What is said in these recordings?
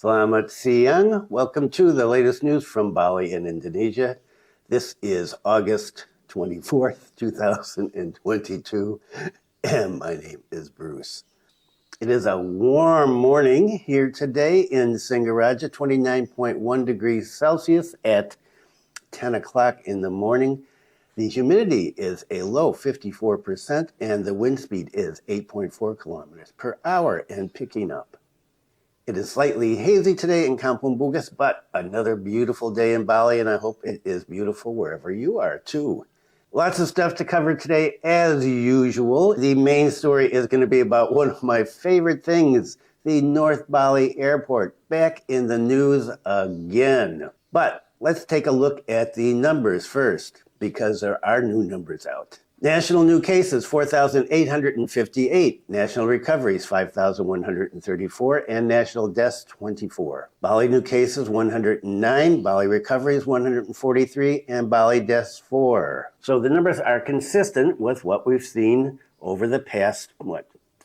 Selamat siang. Welcome to the latest news from Bali in Indonesia. This is August 24th, 2022, and my name is Bruce. It is a warm morning here today in Singaraja, 29.1 degrees Celsius at 10 o'clock in the morning. The humidity is a low 54%, and the wind speed is 8.4 kilometers per hour and picking up. It is slightly hazy today in Kampung Bugis, but another beautiful day in Bali, and I hope it is beautiful wherever you are too. Lots of stuff to cover today as usual. The main story is going to be about one of my favorite things, the North Bali Airport, back in the news again. But let's take a look at the numbers first, because there are new numbers out. National new cases, 4,858. National recoveries, 5,134. And national deaths, 24. Bali new cases, 109. Bali recoveries, 143. And Bali deaths, 4. So the numbers are consistent with what we've seen over the past,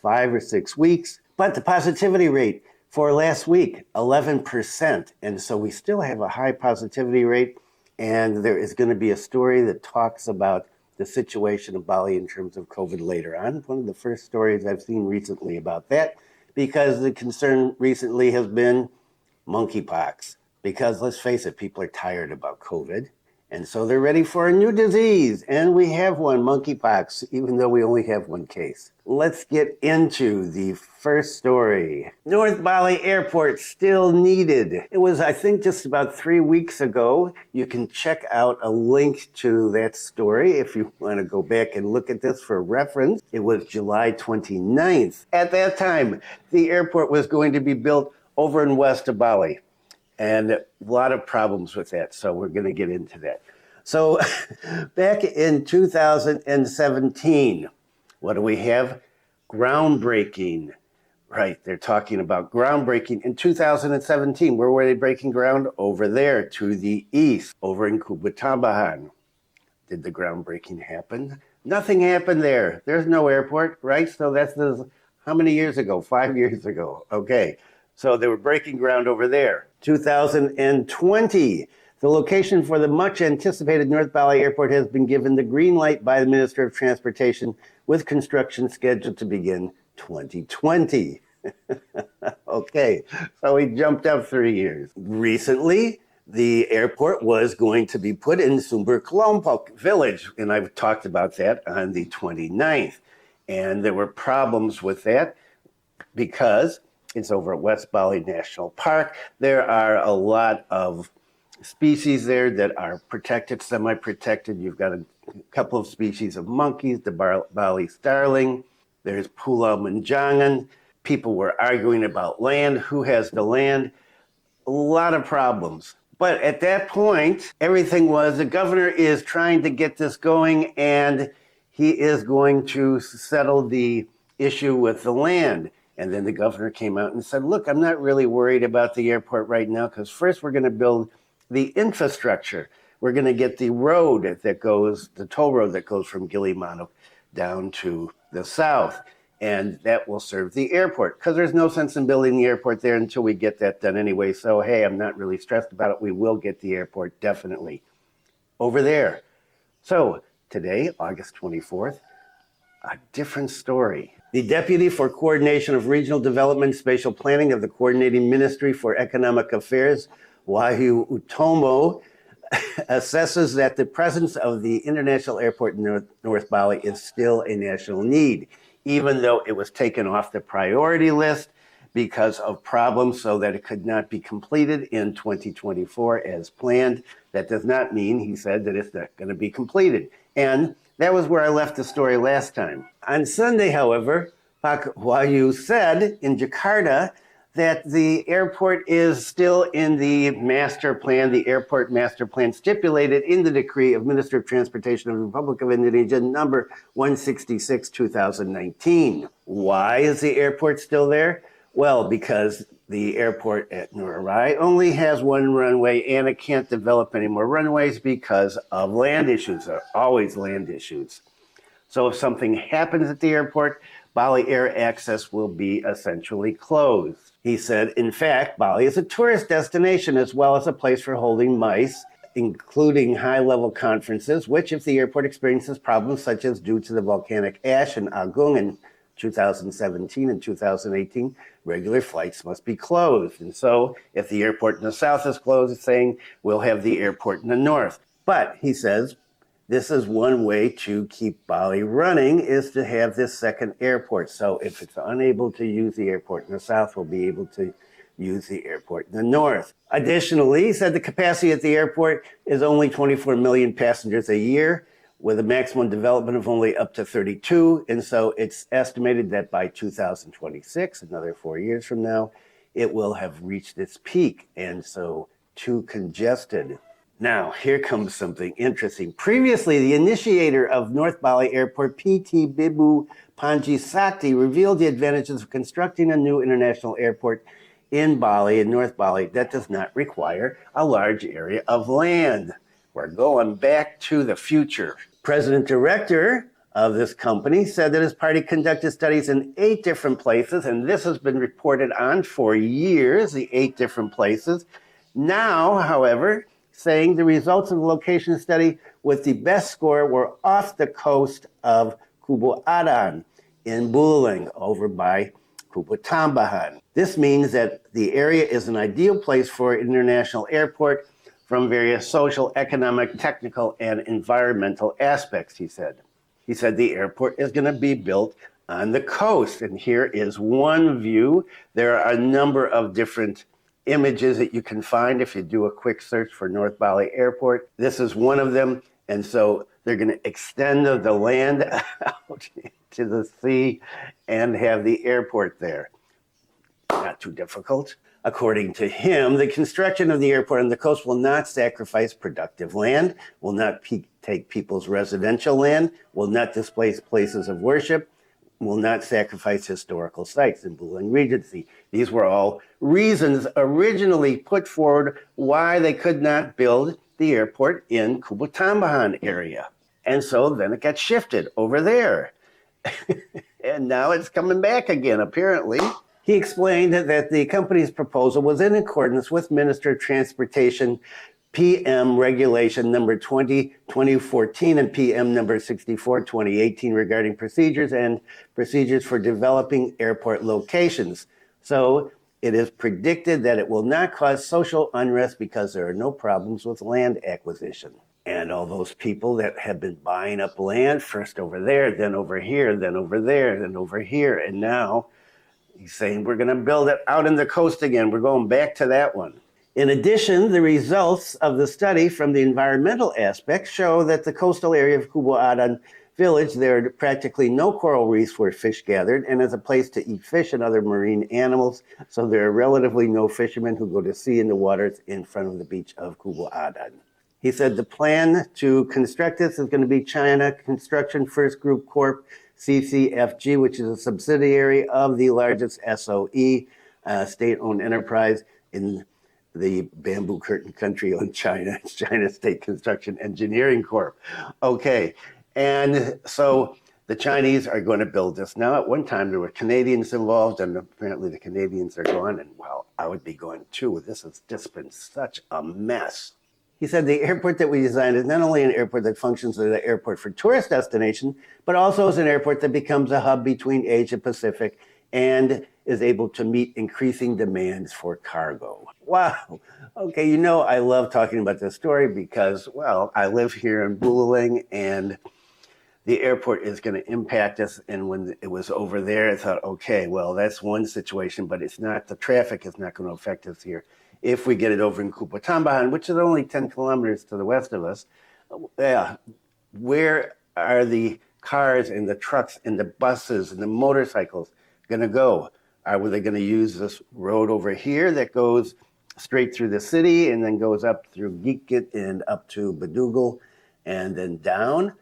5 or 6 weeks. But the positivity rate for last week, 11%. And so we still have a high positivity rate. And there is going to be a story that talks about the situation of Bali in terms of COVID later on. One of the first stories I've seen recently about that, because the concern recently has been monkeypox. Because let's face it, people are tired about COVID. And so they're ready for a new disease. And we have one, monkeypox, even though we only have one case. Let's get into the first story. North Bali Airport still needed. It was, I think, just about 3 weeks ago. You can check out a link to that story if you want to go back and look at this for reference. It was July 29th. At that time, the airport was going to be built over in west of Bali. And a lot of problems with that, so we're going to get into that. So back in 2017, what do we have? Groundbreaking. Right, they're talking about groundbreaking in 2017. Where were they breaking ground? Over there to the east, over in Kubutambahan. Did the groundbreaking happen? Nothing happened there. There's no airport, right? So that's how many years ago? 5 years ago. Okay. So they were breaking ground over there. 2020, the location for the much anticipated North Bali Airport has been given the green light by the Minister of Transportation, with construction scheduled to begin 2020. Okay, so we jumped up 3 years. Recently, the airport was going to be put in Sumber Kelompok village, and I've talked about that on the 29th. And there were problems with that because it's over at West Bali National Park. There are a lot of species there that are protected, semi-protected. You've got a couple of species of monkeys, the Bali starling. There's Pulau Menjangan. People were arguing about land, who has the land. A lot of problems. But at that point, everything was, the governor is trying to get this going, and he is going to settle the issue with the land. And then the governor came out and said, look, I'm not really worried about the airport right now, because first we're going to build the infrastructure. We're going to get the road that goes, the toll road that goes from Gilimanuk down to the south. And that will serve the airport, because there's no sense in building the airport there until we get that done anyway. So, hey, I'm not really stressed about it. We will get the airport definitely over there. So today, August 24th, a different story. The Deputy for Coordination of Regional Development and Spatial Planning of the Coordinating Ministry for Economic Affairs, Wahyu Utomo, assesses that the presence of the international airport in North Bali is still a national need, even though it was taken off the priority list because of problems so that it could not be completed in 2024 as planned. That does not mean, he said, that it's not going to be completed. And that was where I left the story last time. On Sunday, however, Pak Wahyu said in Jakarta that the airport is still in the master plan, the airport master plan stipulated in the decree of Minister of Transportation of the Republic of Indonesia, number 166, 2019. Why is the airport still there? Well, because the airport at Ngurah only has one runway, and it can't develop any more runways because of land issues. There are always land issues. So if something happens at the airport, Bali Air access will be essentially closed. He said, in fact, Bali is a tourist destination as well as a place for holding MICE, including high-level conferences, which, if the airport experiences problems such as due to the volcanic ash in Agung in 2017 and 2018, regular flights must be closed. And so if the airport in the south is closed, it's saying we'll have the airport in the north. But, he says, this is one way to keep Bali running, is to have this second airport. So if it's unable to use the airport in the south, we'll be able to use the airport in the north. Additionally, he said the capacity at the airport is only 24 million passengers a year, with a maximum development of only up to 32. And so it's estimated that by 2026, another 4 years from now, it will have reached its peak. And so too congested. Now, here comes something interesting. Previously, the initiator of North Bali Airport, PT Bibu Panji Sakti, revealed the advantages of constructing a new international airport in Bali, in North Bali, that does not require a large area of land. We're going back to the future. President director of this company said that his party conducted studies in 8 different places, and this has been reported on for years, the 8 different places. Now, however, saying the results of the location study with the best score were off the coast of Kubu Adan in Bululing, over by Kubu Tambahan. This means that the area is an ideal place for an international airport from various social, economic, technical, and environmental aspects, he said. He said the airport is going to be built on the coast, and here is one view. There are a number of different images that you can find if you do a quick search for North Bali Airport. This is one of them, and so they're going to extend the land out to the sea and have the airport there. Not too difficult. According to him, the construction of the airport on the coast will not sacrifice productive land, will not take people's residential land, will not displace places of worship, will not sacrifice historical sites in Bululing Regency. These were all reasons originally put forward why they could not build the airport in Kubu Tambahan area. And so then it got shifted over there. And now it's coming back again, apparently. He explained that the company's proposal was in accordance with Minister of Transportation PM Regulation number 2014 and PM number 64 2018 regarding procedures for developing airport locations. So it is predicted that it will not cause social unrest because there are no problems with land acquisition. And all those people that have been buying up land, first over there, then over here, then over there, then over here, and now he's saying we're going to build it out in the coast again. We're going back to that one. In addition, the results of the study from the environmental aspect show that the coastal area of Kubu Adan village, there are practically no coral reefs where fish gathered, and as a place to eat fish and other marine animals. So there are relatively no fishermen who go to sea in the waters in front of the beach of Kubu Adan. He said the plan to construct this is going to be China Construction First Group Corp, CCFG, which is a subsidiary of the largest SOE, state-owned enterprise in the bamboo curtain country on China. It's China State Construction Engineering Corp. Okay, and so the Chinese are going to build this. Now, at one time, there were Canadians involved, and apparently the Canadians are gone, and well, I would be going too. This has just been such a mess. He said the airport that we designed is not only an airport that functions as an airport for tourist destination, but also as an airport that becomes a hub between Asia Pacific and is able to meet increasing demands for cargo. Wow. Okay, you know I love talking about this story because, well, I live here in Bululing and the airport is going to impact us. And when it was over there, I thought, okay, well, that's one situation, but it's not, the traffic is not going to affect us here. If we get it over in Kubu Tambahan, which is only 10 kilometers to the west of us, where are the cars and the trucks and the buses and the motorcycles going to go? Are they going to use this road over here that goes straight through the city and then goes up through Gikit and up to Badugal and then down?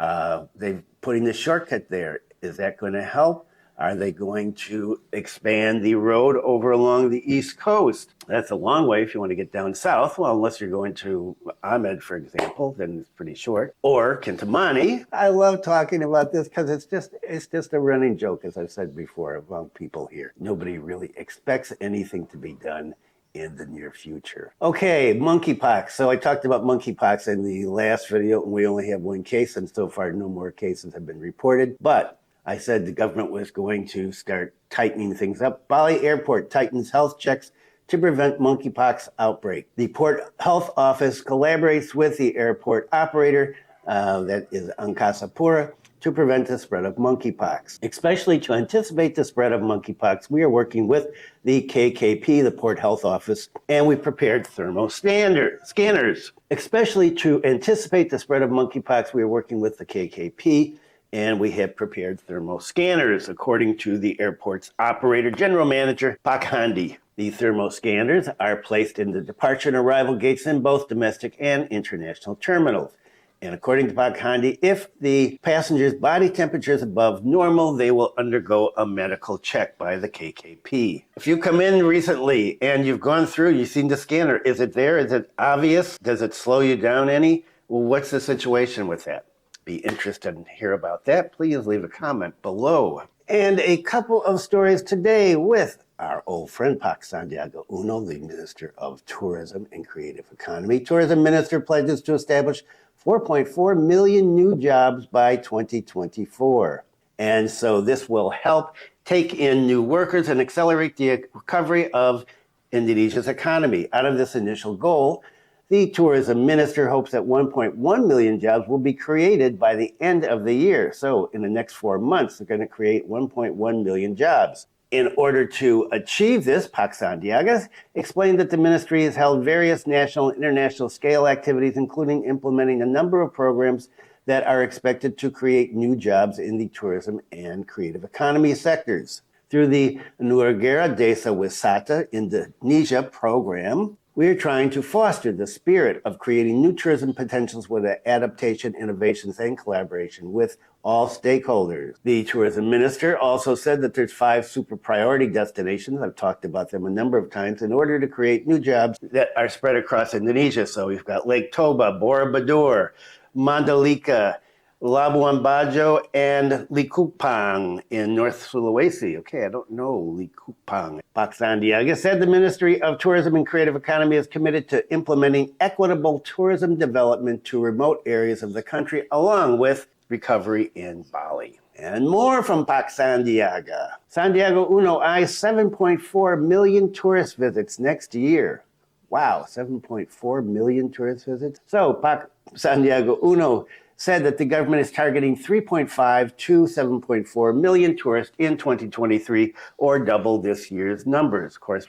They're putting the shortcut there. Is that going to help? Are they going to expand the road over along the East Coast? That's a long way if you want to get down south. Well, unless you're going to Ahmed, for example, then it's pretty short. Or Kintamani. I love talking about this because it's just a running joke, as I've said before, among people here. Nobody really expects anything to be done in the near future. Okay, monkeypox. So I talked about monkeypox in the last video, and we only have one case, and so far no more cases have been reported. But I said the government was going to start tightening things up. Bali Airport tightens health checks to prevent monkeypox outbreak. The Port Health Office collaborates with the airport operator, that is Angkasa Pura, to prevent the spread of monkeypox. Especially to anticipate the spread of monkeypox, we are working with the KKP, the Port Health Office, and we prepared thermal scanners. Especially to anticipate the spread of monkeypox, we are working with the KKP, and we have prepared thermal scanners, according to the airport's operator, General Manager Pak Handi. The thermal scanners are placed in the departure and arrival gates in both domestic and international terminals. And according to Pak Handi, if the passenger's body temperature is above normal, they will undergo a medical check by the KKP. If you come in recently and you've gone through, you've seen the scanner, is it there? Is it obvious? Does it slow you down any? Well, what's the situation with that? Be interested in hear about that, please leave a comment below. And a couple of stories today with our old friend Pak Sandiaga Uno, the Minister of Tourism and Creative Economy. Tourism Minister pledges to establish 4.4 million new jobs by 2024. And so this will help take in new workers and accelerate the recovery of Indonesia's economy. Out of this initial goal, the tourism minister hopes that 1.1 million jobs will be created by the end of the year. So in the next 4 months, they're going to create 1.1 million jobs. In order to achieve this, Pak Sandiaga explained that the ministry has held various national and international scale activities, including implementing a number of programs that are expected to create new jobs in the tourism and creative economy sectors. Through the Negara Desa Wisata Indonesia program, we are trying to foster the spirit of creating new tourism potentials with adaptation, innovations, and collaboration with all stakeholders. The tourism minister also said that there's 5 super priority destinations, I've talked about them a number of times, in order to create new jobs that are spread across Indonesia. So we've got Lake Toba, Borobudur, Mandalika, Labuan Bajo, and Likupang in North Sulawesi. Okay, I don't know Likupang. Pak Sandiaga said the Ministry of Tourism and Creative Economy is committed to implementing equitable tourism development to remote areas of the country, along with recovery in Bali. And more from Pak Sandiaga. Sandiaga Uno eyes 7.4 million tourist visits next year. Wow, 7.4 million tourist visits? So Pak Sandiaga Uno said that the government is targeting 3.5 to 7.4 million tourists in 2023, or double this year's numbers. Of course,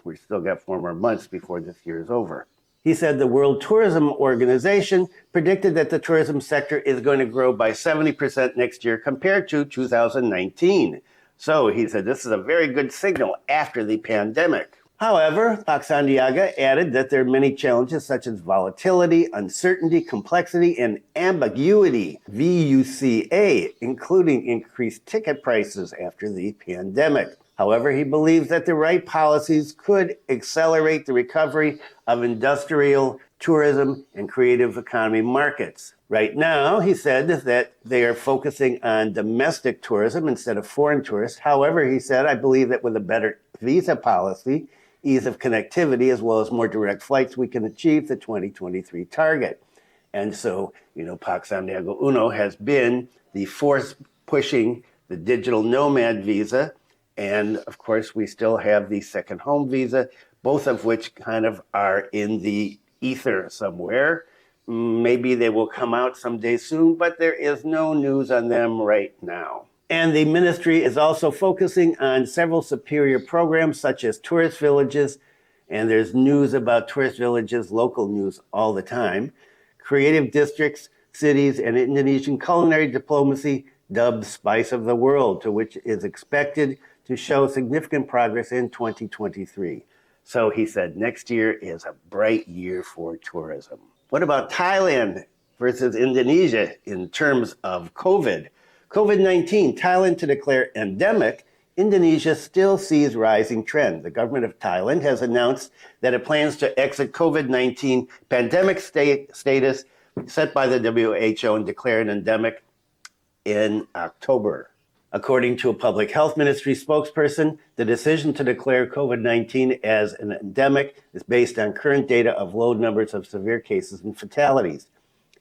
we still got 4 more months before this year is over. He said the World Tourism Organization predicted that the tourism sector is going to grow by 70% next year compared to 2019. So he said this is a very good signal after the pandemic. However, Pak Sandiaga added that there are many challenges such as volatility, uncertainty, complexity, and ambiguity, VUCA, including increased ticket prices after the pandemic. However, he believes that the right policies could accelerate the recovery of industrial, tourism, and creative economy markets. Right now, he said that they are focusing on domestic tourism instead of foreign tourists. However, he said, I believe that with a better visa policy, ease of connectivity, as well as more direct flights, we can achieve the 2023 target. And so, Pak Sandiaga Uno has been the force pushing the digital nomad visa. And of course, we still have the second home visa, both of which kind of are in the ether somewhere. Maybe they will come out someday soon, but there is no news on them right now. And the ministry is also focusing on several superior programs such as tourist villages, and there's news about tourist villages, local news all the time, creative districts, cities, and Indonesian culinary diplomacy dubbed Spice of the World, to which is expected to show significant progress in 2023. So he said next year is a bright year for tourism. What about Thailand versus Indonesia in terms of COVID? COVID-19, Thailand to declare endemic. Indonesia still sees rising trend. The government of Thailand has announced that it plans to exit COVID-19 pandemic status set by the WHO and declare an endemic in October. According to a public health ministry spokesperson, the decision to declare COVID-19 as an endemic is based on current data of low numbers of severe cases and fatalities.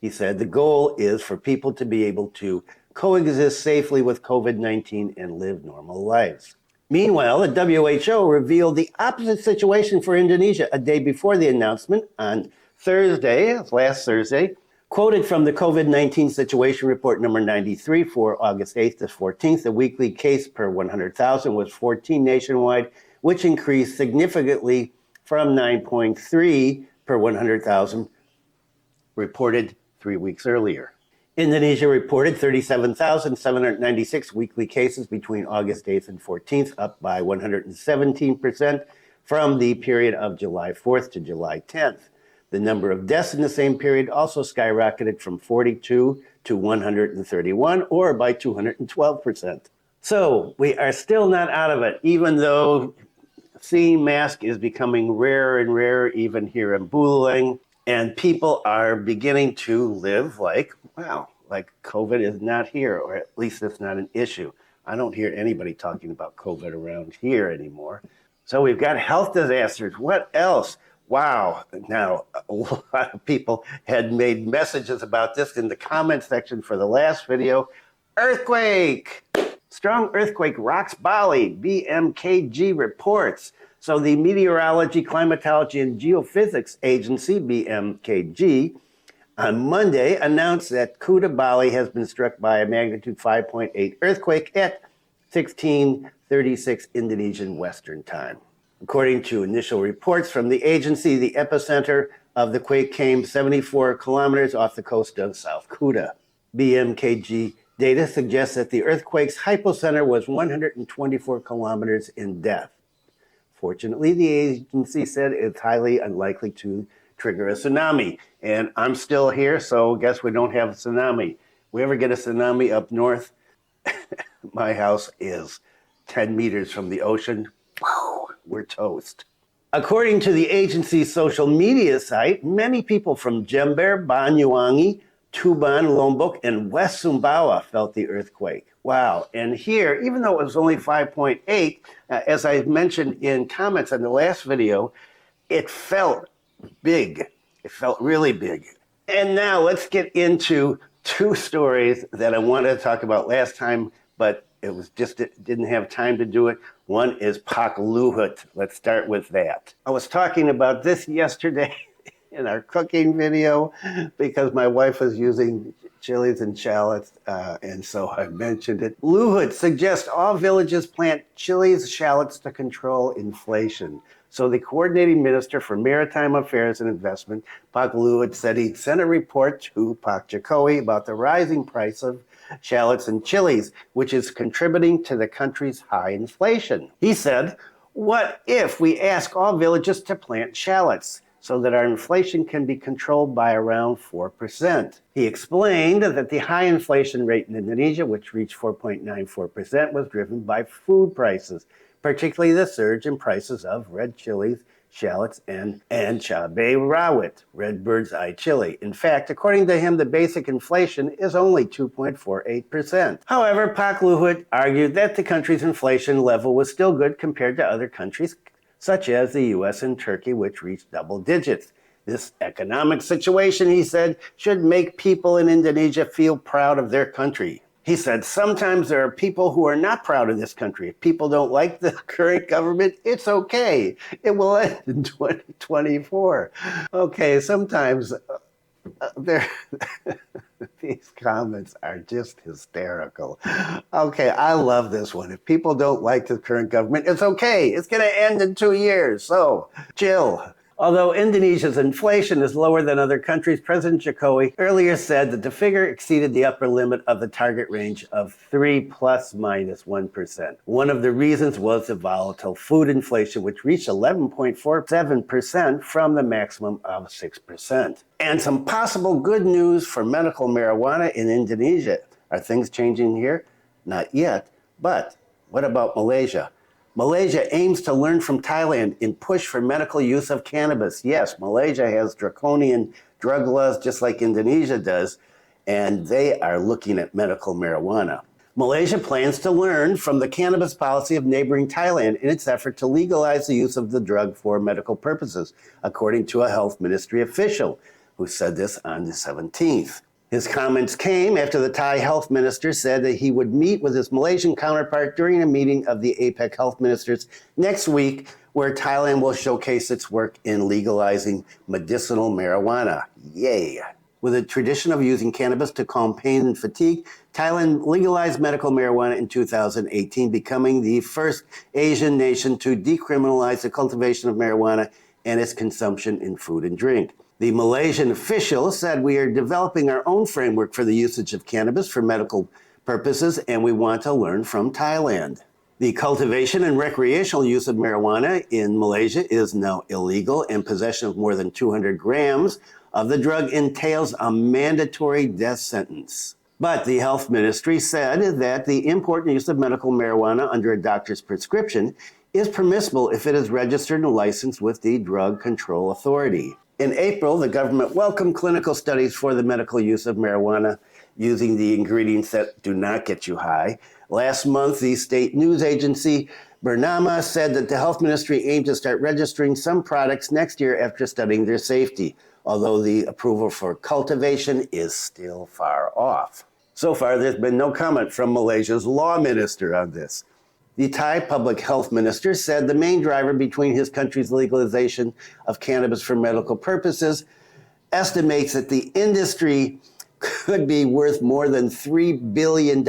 He said the goal is for people to be able to coexist safely with COVID-19 and live normal lives. Meanwhile, the WHO revealed the opposite situation for Indonesia a day before the announcement on last Thursday. Quoted from the COVID-19 situation report number 93 for August 8th to 14th, the weekly case per 100,000 was 14 nationwide, which increased significantly from 9.3 per 100,000 reported 3 weeks earlier. Indonesia reported 37,796 weekly cases between August 8th and 14th, up by 117% from the period of July 4th to July 10th. The number of deaths in the same period also skyrocketed from 42 to 131, or by 212%. So we are still not out of it, even though seeing masks is becoming rarer and rarer, even here in Bulaling, and people are beginning to live like COVID is not here, or at least it's not an issue. I don't hear anybody talking about COVID around here anymore. So we've got health disasters. What else? Wow. Now, a lot of people had made messages about this in the comment section for the last video. Earthquake! Strong earthquake rocks Bali, BMKG reports. So the Meteorology, Climatology, and Geophysics Agency, BMKG, on Monday announced that Kuta, Bali has been struck by a magnitude 5.8 earthquake at 16:36 Indonesian Western Time. According to initial reports from the agency, the epicenter of the quake came 74 kilometers off the coast of South Kuta. BMKG data suggests that the earthquake's hypocenter was 124 kilometers in depth. Fortunately, the agency said it's highly unlikely to trigger a tsunami. And I'm still here, so guess we don't have a tsunami. We ever get a tsunami up north? My house is 10 meters from the ocean. Whew, we're toast. According to the agency's social media site, many people from Jember, Banyuwangi, Tuban, Lombok, and West Sumbawa felt the earthquake. Wow. And here, even though it was only 5.8, as I mentioned in comments on the last video, it felt big. It felt really big. And now let's get into two stories that I wanted to talk about last time, but it didn't have time to do it. One is Pak Luhut. Let's start with that. I was talking about this yesterday in our cooking video because my wife was using chilies and shallots, and so I mentioned it. Luhut suggests all villages plant chilies, shallots to control inflation. So the coordinating minister for Maritime Affairs and Investment, Pak Luhut, said he'd sent a report to Pak Jokowi about the rising price of shallots and chilies, which is contributing to the country's high inflation. He said, what if we ask all villages to plant shallots so that our inflation can be controlled by around 4%? He explained that the high inflation rate in Indonesia, which reached 4.94%, was driven by food prices, particularly the surge in prices of red chilies, shallots, and cabai rawit, red bird's eye chili. In fact, according to him, the basic inflation is only 2.48%. However, Pak Luhut argued that the country's inflation level was still good compared to other countries, such as the US and Turkey, which reached double digits. This economic situation, he said, should make people in Indonesia feel proud of their country. He said, sometimes there are people who are not proud of this country. If people don't like the current government, it's okay. It will end in 2024. Okay, sometimes these comments are just hysterical. Okay, I love this one. If people don't like the current government, it's okay. It's going to end in 2 years, so chill. Although Indonesia's inflation is lower than other countries, President Jokowi earlier said that the figure exceeded the upper limit of the target range of 3 plus minus 1%. One of the reasons was the volatile food inflation, which reached 11.47% from the maximum of 6%. And some possible good news for medical marijuana in Indonesia. Are things changing here? Not yet. But what about Malaysia? Malaysia aims to learn from Thailand in push for medical use of cannabis. Yes, Malaysia has draconian drug laws just like Indonesia does, and they are looking at medical marijuana. Malaysia plans to learn from the cannabis policy of neighboring Thailand in its effort to legalize the use of the drug for medical purposes, according to a health ministry official who said this on the 17th. His comments came after the Thai health minister said that he would meet with his Malaysian counterpart during a meeting of the APEC health ministers next week, where Thailand will showcase its work in legalizing medicinal marijuana. Yay! With a tradition of using cannabis to calm pain and fatigue, Thailand legalized medical marijuana in 2018, becoming the first Asian nation to decriminalize the cultivation of marijuana and its consumption in food and drink. The Malaysian official said, "We are developing our own framework for the usage of cannabis for medical purposes, and we want to learn from Thailand." The cultivation and recreational use of marijuana in Malaysia is now illegal, and possession of more than 200 grams of the drug entails a mandatory death sentence. But the health ministry said that the import and use of medical marijuana under a doctor's prescription is permissible if it is registered and licensed with the Drug Control Authority. In April, the government welcomed clinical studies for the medical use of marijuana using the ingredients that do not get you high. Last month, the state news agency Bernama said that the health ministry aimed to start registering some products next year after studying their safety, although the approval for cultivation is still far off. So far, there's been no comment from Malaysia's law minister on this. The Thai public health minister said the main driver between his country's legalization of cannabis for medical purposes estimates that the industry could be worth more than $3 billion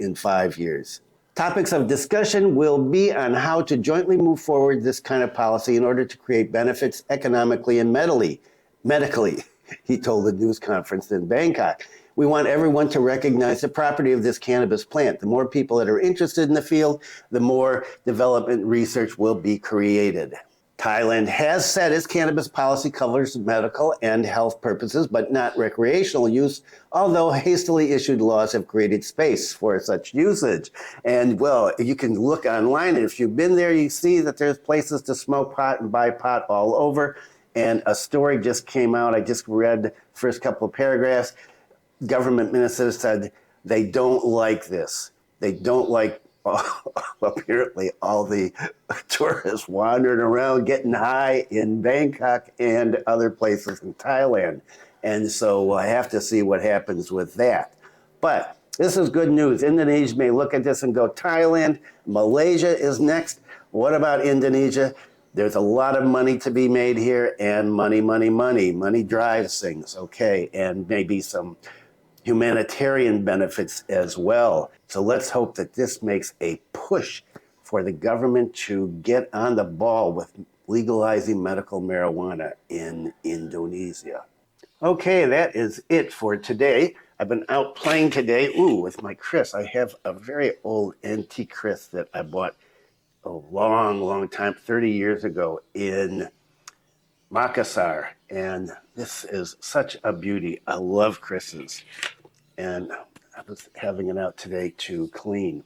in 5 years. Topics of discussion will be on how to jointly move forward this kind of policy in order to create benefits economically and medically, he told the news conference in Bangkok. We want everyone to recognize the property of this cannabis plant. The more people that are interested in the field, the more development research will be created. Thailand has said its cannabis policy covers medical and health purposes, but not recreational use, although hastily issued laws have created space for such usage. And well, you can look online, and if you've been there, you see that there's places to smoke pot and buy pot all over. And a story just came out. I just read the first couple of paragraphs. Government ministers said they don't like this. They don't like apparently all the tourists wandering around getting high in Bangkok and other places in Thailand. And so we'll have to see what happens with that. But this is good news. Indonesia may look at this and go, Thailand, Malaysia is next. What about Indonesia? There's a lot of money to be made here, and money. Money drives things, okay, and maybe some humanitarian benefits as well. So let's hope that this makes a push for the government to get on the ball with legalizing medical marijuana in Indonesia. Okay, that is it for today. I've been out playing today, with my Chris. I have a very old antique Chris that I bought a long time, 30 years ago in Makassar, and this is such a beauty. I love Chris's, and I was having it out today to clean.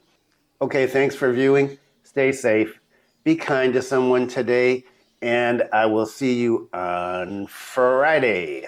Okay, thanks for viewing. Stay safe. Be kind to someone today, and I will see you on Friday.